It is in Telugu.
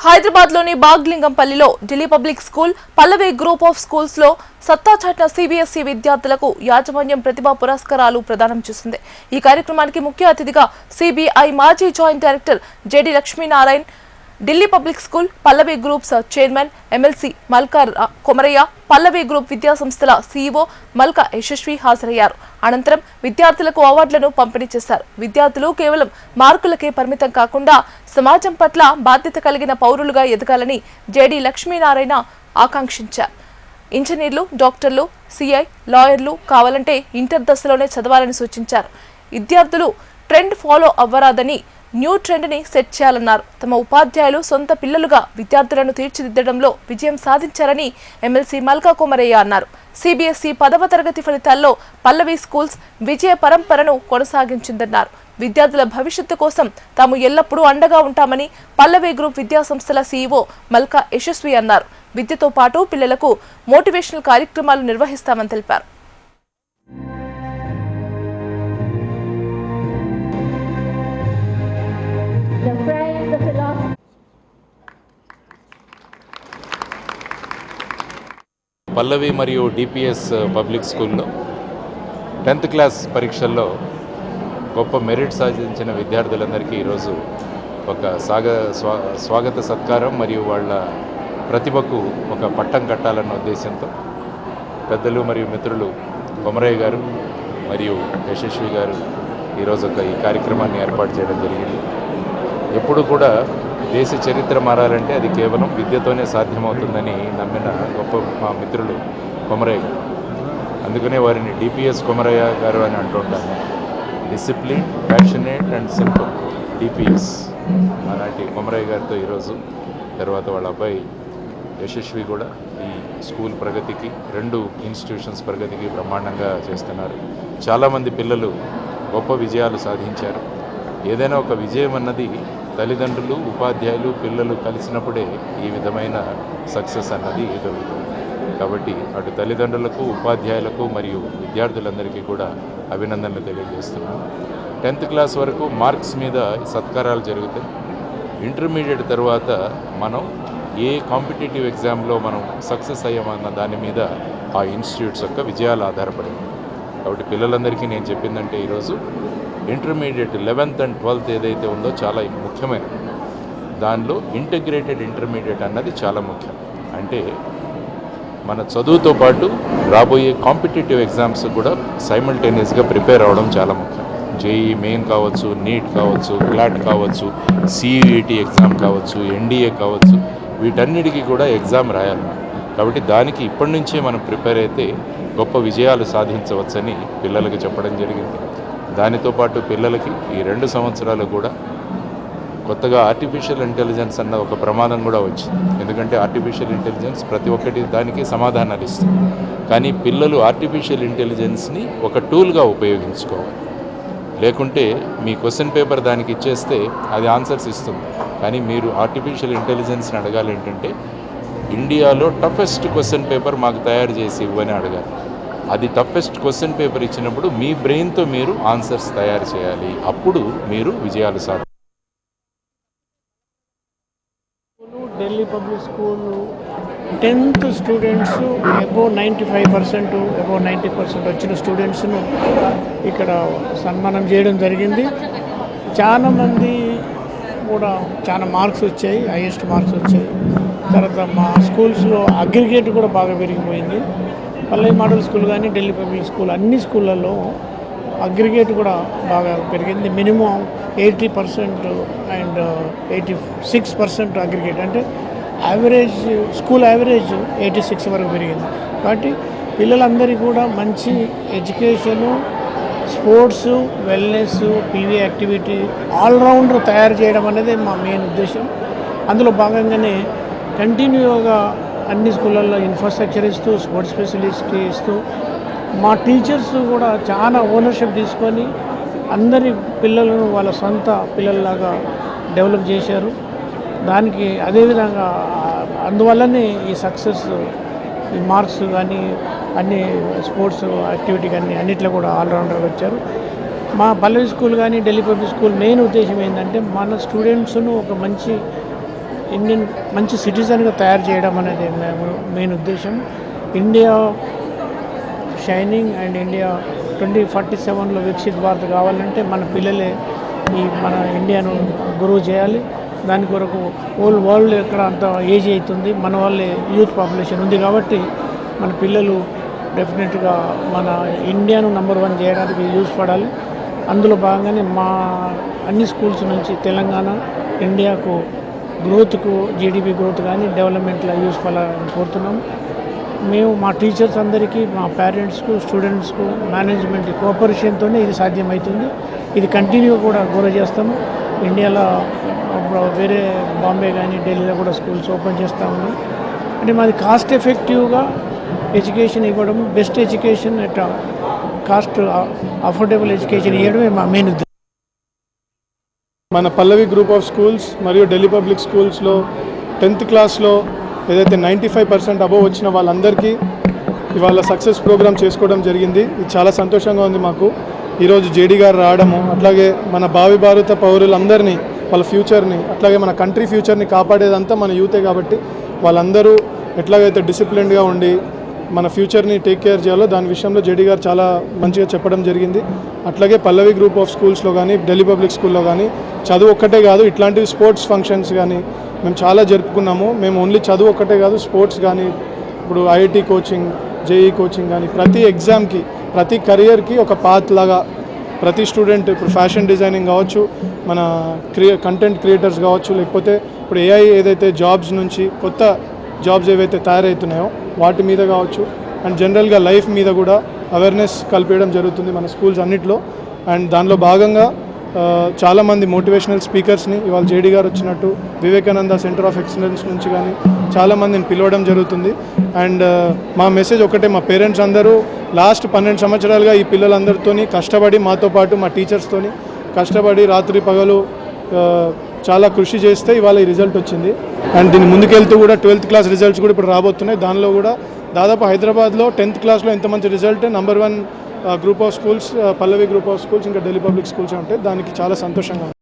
హైదరాబాద్లోని బాగ్లింగంపల్లిలో Delhi public school, Pallavi group of స్కూల్స్లో సత్తా చాటిన సిబిఎస్ఈ విద్యార్థులకు యాజమాన్యం ప్రతిభా పురస్కారాలు ప్రదానం చేసింది. ఈ కార్యక్రమానికి ముఖ్య అతిథిగా సిబిఐ మాజీ joint director JD Lakshminarayana, Delhi public school, Pallavi groups chairman MLC Malka Komaraiah, Pallavi group విద్యాసంస్థల సీఈఓ మల్కా యశస్వి హాజరయ్యారు. అనంతరం విద్యార్థులకు అవార్డులను పంపిణీ చేశారు. విద్యార్థులు కేవలం మార్కులకే పరిమితం కాకుండా సమాజం పట్ల బాధ్యత కలిగిన పౌరులుగా ఎదగాలని జెడి లక్ష్మీనారాయణ ఆకాంక్షించారు. ఇంజనీర్లు, డాక్టర్లు, సిఐ, లాయర్లు కావాలంటే ఇంటర్ దశలోనే చదవాలని సూచించారు. విద్యార్థులు ట్రెండ్ ఫాలో అవ్వరాదని, న్యూ ట్రెండ్ ని సెట్ చేయాలన్నారు. తమ ఉపాధ్యాయులు సొంత పిల్లలుగా విద్యార్థులను తీర్చిదిద్దడంలో విజయం సాధించారని ఎమ్మెల్సీ మల్కా కొమరయ్య అన్నారు. సిబిఎస్ఈ 10వ తరగతి ఫలితాల్లో పల్లవి స్కూల్స్ విజయ పరంపరను కొనసాగించిందన్నారు. విద్యార్థుల భవిష్యత్తు కోసం తాము ఎల్లప్పుడూ అండగా ఉంటామని పల్లవి గ్రూప్ విద్యాసంస్థల సీఈఓ మల్కా యశస్వి అన్నారు. విద్యతో పాటు పిల్లలకు మోటివేషనల్ కార్యక్రమాలు నిర్వహిస్తామని తెలిపారు. పల్లవి మరియు డిపిఎస్ పబ్లిక్ స్కూల్లో 10th క్లాస్ పరీక్షల్లో గొప్ప మెరిట్ సాధించిన విద్యార్థులందరికీ ఈరోజు ఒక స్వాగత సత్కారం మరియు వాళ్ళ ప్రతిభకు ఒక పట్టం కట్టాలన్న ఉద్దేశంతో పెద్దలు మరియు మిత్రులు కొమరయ్య గారు మరియు యశస్వి గారు ఈరోజు ఈ కార్యక్రమాన్ని ఏర్పాటు చేయడం జరిగింది. ఎప్పుడు కూడా దేశ చరిత్ర మారాలంటే అది కేవలం విద్యతోనే సాధ్యమవుతుందని నమ్మిన గొప్ప మా మిత్రులు కొమరయ్య గారు. అందుకనే వారిని డిపిఎస్ కొమరయ్య గారు అని అంటుంటాను. Discipline, passionate and simple DPS. అలాంటి కొమరయ్య గారితో ఈరోజు తర్వాత వాళ్ళ అబ్బాయి యశస్వి కూడా ఈ స్కూల్ ప్రగతికి, 2 ఇన్స్టిట్యూషన్స్ ప్రగతికి బ్రహ్మాండంగా చేస్తున్నారు. చాలామంది పిల్లలు గొప్ప విజయాలు సాధించారు. ఏదైనా ఒక విజయం అన్నది తల్లిదండ్రులు, ఉపాధ్యాయులు, పిల్లలు కలిసినప్పుడే ఈ విధమైన సక్సెస్ అన్నది దొరుకుతుంది. కాబట్టి అటు తల్లిదండ్రులకు, ఉపాధ్యాయులకు మరియు విద్యార్థులందరికీ కూడా అభినందనలు తెలియజేస్తున్నాను. 10th క్లాస్ వరకు మార్క్స్ మీద సత్కారాలు జరుగుతాయి. ఇంటర్మీడియట్ తర్వాత మనం ఏ కాంపిటేటివ్ ఎగ్జామ్లో మనం సక్సెస్ అయ్యామన్న దాని మీద ఆ ఇన్స్టిట్యూట్స్ యొక్క విజయాలు ఆధారపడి. కాబట్టి పిల్లలందరికీ నేను చెప్పిందంటే ఈరోజు ఇంటర్మీడియట్ 11th and 12th ఏదైతే ఉందో చాలా ముఖ్యమైనది. దానిలో ఇంటిగ్రేటెడ్ ఇంటర్మీడియట్ అన్నది చాలా ముఖ్యం. అంటే మన చదువుతో పాటు రాబోయే కాంపిటేటివ్ ఎగ్జామ్స్ కూడా సైమల్టేనియస్గా ప్రిపేర్ అవ్వడం చాలా ముఖ్యం. జేఈ మెయిన్ కావచ్చు, నీట్ కావచ్చు, క్లాట్ కావచ్చు, సిఈటి ఎగ్జామ్ కావచ్చు, ఎన్డీఏ కావచ్చు, వీటన్నిటికీ కూడా ఎగ్జామ్ రాయాలి. కాబట్టి దానికి ఇప్పటి నుంచే మనం ప్రిపేర్ అయితే గొప్ప విజయాలు సాధించవచ్చని పిల్లలకి చెప్పడం జరిగింది. దానితో పాటు పిల్లలకి ఈ 2 సంవత్సరాలు కూడా కొత్తగా ఆర్టిఫిషియల్ ఇంటెలిజెన్స్ అన్న ఒక ప్రమాదం కూడా వచ్చింది. ఎందుకంటే ఆర్టిఫిషియల్ ఇంటెలిజెన్స్ ప్రతి ఒక్కటి దానికి సమాధానాలు ఇస్తుంది. కానీ పిల్లలు ఆర్టిఫిషియల్ ఇంటెలిజెన్స్ని ఒక టూల్గా ఉపయోగించుకోవాలి. లేకుంటే మీ క్వశ్చన్ పేపర్ దానికి ఇచ్చేస్తే అది ఆన్సర్స్ ఇస్తుంది. కానీ మీరు ఆర్టిఫిషియల్ ఇంటెలిజెన్స్ని అడగాలి ఏంటంటే ఇండియాలో టఫెస్ట్ క్వశ్చన్ పేపర్ మాకు తయారు చేసి ఇవ్వని అడగాలి. అది టఫెస్ట్ క్వశ్చన్ పేపర్ ఇచ్చినప్పుడు మీ బ్రెయిన్తో మీరు ఆన్సర్స్ తయారు చేయాలి. అప్పుడు మీరు విజయాలు సాధించాలి. Delhi public school 10th students above 95%, above 90% వచ్చిన స్టూడెంట్స్ను ఇక్కడ సన్మానం చేయడం జరిగింది. చాలామంది కూడా చాలా మార్క్స్ వచ్చాయి, హైయెస్ట్ మార్క్స్ వచ్చాయి. తర్వాత మా స్కూల్స్లో అగ్రిగేట్ కూడా బాగా పెరిగిపోయింది. పల్లవి మోడల్ స్కూల్ కానీ, ఢిల్లీ పబ్లిక్ స్కూల్, అన్ని స్కూళ్ళల్లో అగ్రిగేట్ కూడా బాగా పెరిగింది. మినిమం 80% అండ్ 86% అగ్రిగేట్, అంటే యావరేజ్ స్కూల్ యావరేజ్ 86 వరకు పెరిగింది. కాబట్టి పిల్లలందరికీ కూడా మంచి education, sports, wellness, PV activity allrounder తయారు చేయడం అనేది మా మెయిన్ ఉద్దేశం. అందులో భాగంగానే కంటిన్యూగా అన్ని స్కూళ్ళల్లో ఇన్ఫ్రాస్ట్రక్చర్ ఇస్తూ, స్పోర్ట్స్ ఫెసిలిటీ ఇస్తూ, మా టీచర్స్ కూడా చాలా ఓనర్షిప్ తీసుకొని అందరి పిల్లలను వాళ్ళ సొంత పిల్లల్లాగా డెవలప్ చేశారు. దానికి అదేవిధంగా అందువల్లనే ఈ సక్సెస్, ఈ మార్క్స్ కానీ అన్ని స్పోర్ట్స్ యాక్టివిటీ కానీ అన్నిట్లో కూడా ఆల్రౌండర్గా వచ్చారు. మా పల్లవి స్కూల్ కానీ ఢిల్లీ పబ్లిక్ స్కూల్ మెయిన్ ఉద్దేశం ఏంటంటే మన స్టూడెంట్స్ను ఒక మంచి ఇండియన్ మంచి సిటిజన్గా తయారు చేయడం అనేది మేము మెయిన్ ఉద్దేశం. ఇండియా షైనింగ్ అండ్ ఇండియా 2047లో వికసిత్ భారత్ కావాలంటే మన పిల్లలే మన ఇండియాను గ్రో చేయాలి. దాని కొరకు హోల్ వరల్డ్ ఎక్కడ అంత ఏజ్ అవుతుంది, మన వాళ్ళే యూత్ పాపులేషన్ ఉంది కాబట్టి మన పిల్లలు డెఫినెట్గా మన ఇండియాను నెంబర్ 1 చేయడానికి యూజ్ పడాలి. అందులో భాగంగానే మా అన్ని స్కూల్స్ నుంచి తెలంగాణ ఇండియాకు గ్రోత్కు, జీడిపి గ్రోత్ కానీ డెవలప్మెంట్లో యూజ్ పడాలని కోరుతున్నాం. మేము మా టీచర్స్ అందరికీ, మా పేరెంట్స్కు, స్టూడెంట్స్కు, మేనేజ్మెంట్ కోఆపరేషన్తోనే ఇది సాధ్యమవుతుంది. ఇది కంటిన్యూ కూడా గ్రో చేస్తాము. ఇండియాలో వేరే బాంబే కానీ ఢిల్లీలో కూడా స్కూల్స్ ఓపెన్ చేస్తూ ఉన్నాం. అంటే మాది కాస్ట్ ఎఫెక్టివ్గా ఎడ్యుకేషన్ ఇవ్వడం, best education at cost affordable education ఇవ్వడమే మా మెయిన్ ఉద్దేశం. మన పల్లవి గ్రూప్ ఆఫ్ స్కూల్స్ మరియు ఢిల్లీ పబ్లిక్ స్కూల్స్లో 10th క్లాస్లో ఏదైతే 95% అబోవ్ వచ్చిన వాళ్ళందరికీ ఇవాళ సక్సెస్ ప్రోగ్రామ్ చేసుకోవడం జరిగింది. ఇది చాలా సంతోషంగా ఉంది మాకు. ఈరోజు జేడీ గారు రావడము, అట్లాగే మన భావి భారత పౌరులందరినీ, వాళ్ళ ఫ్యూచర్ని, అట్లాగే మన కంట్రీ ఫ్యూచర్ని కాపాడేదంతా మన యూతే కాబట్టి వాళ్ళందరూ ఎట్లాగైతే డిసిప్లిన్డ్గా ఉండి మన ఫ్యూచర్ని టేక్ కేర్ చేయాలో దాని విషయంలో జేడీ గారు చాలా మంచిగా చెప్పడం జరిగింది. అట్లాగే పల్లవి గ్రూప్ ఆఫ్ స్కూల్స్లో కానీ ఢిల్లీ పబ్లిక్ స్కూల్లో కానీ చదువు ఒక్కటే కాదు, ఇట్లాంటివి స్పోర్ట్స్ ఫంక్షన్స్ కానీ మేము చాలా జరుపుకున్నాము. మేము ఓన్లీ చదువు ఒక్కటే కాదు, స్పోర్ట్స్ కానీ, ఇప్పుడు ఐఐటి కోచింగ్, జేఈ కోచింగ్ కానీ, ప్రతి ఎగ్జామ్కి, ప్రతి కెరియర్కి ఒక పాత్ లాగా ప్రతి స్టూడెంట్, ఇప్పుడు ఫ్యాషన్ డిజైనింగ్ కావచ్చు, మన కంటెంట్ క్రియేటర్స్ కావచ్చు, లేకపోతే ఇప్పుడు ఏఐ ఏదైతే జాబ్స్ నుంచి కొత్త జాబ్స్ ఏవైతే తయారవుతున్నాయో వాటి మీద కావచ్చు, అండ్ జనరల్గా లైఫ్ మీద కూడా అవేర్నెస్ కల్పించడం జరుగుతుంది మన స్కూల్స్ అన్నిట్లో. అండ్ దానిలో భాగంగా చాలామంది మోటివేషనల్ స్పీకర్స్ని ఇవాళ జేడీ గారు వచ్చినట్టు వివేకానంద సెంటర్ ఆఫ్ ఎక్సలెన్స్ నుంచి కానీ చాలామందిని పిలవడం జరుగుతుంది. అండ్ మా మెసేజ్ ఒకటే, మా పేరెంట్స్ అందరూ లాస్ట్ 12 సంవత్సరాలుగా ఈ పిల్లలందరితోని కష్టపడి, మాతో పాటు మా టీచర్స్తోని కష్టపడి రాత్రి పగలు చాలా కృషి చేస్తే ఇవాళ ఈ రిజల్ట్ వచ్చింది. అండ్ దీన్ని ముందుకెళ్తూ కూడా 12th క్లాస్ రిజల్ట్స్ కూడా ఇప్పుడు రాబోతున్నాయి. దానిలో కూడా దాదాపు హైదరాబాద్లో 10th క్లాస్లో ఎంత మంచి result, number 1 group of schools Pallavi group of schools, ఇంకా ఢిల్లీ పబ్లిక్ స్కూల్స్ ఉంటాయి. దానికి చాలా సంతోషంగా ఉంది.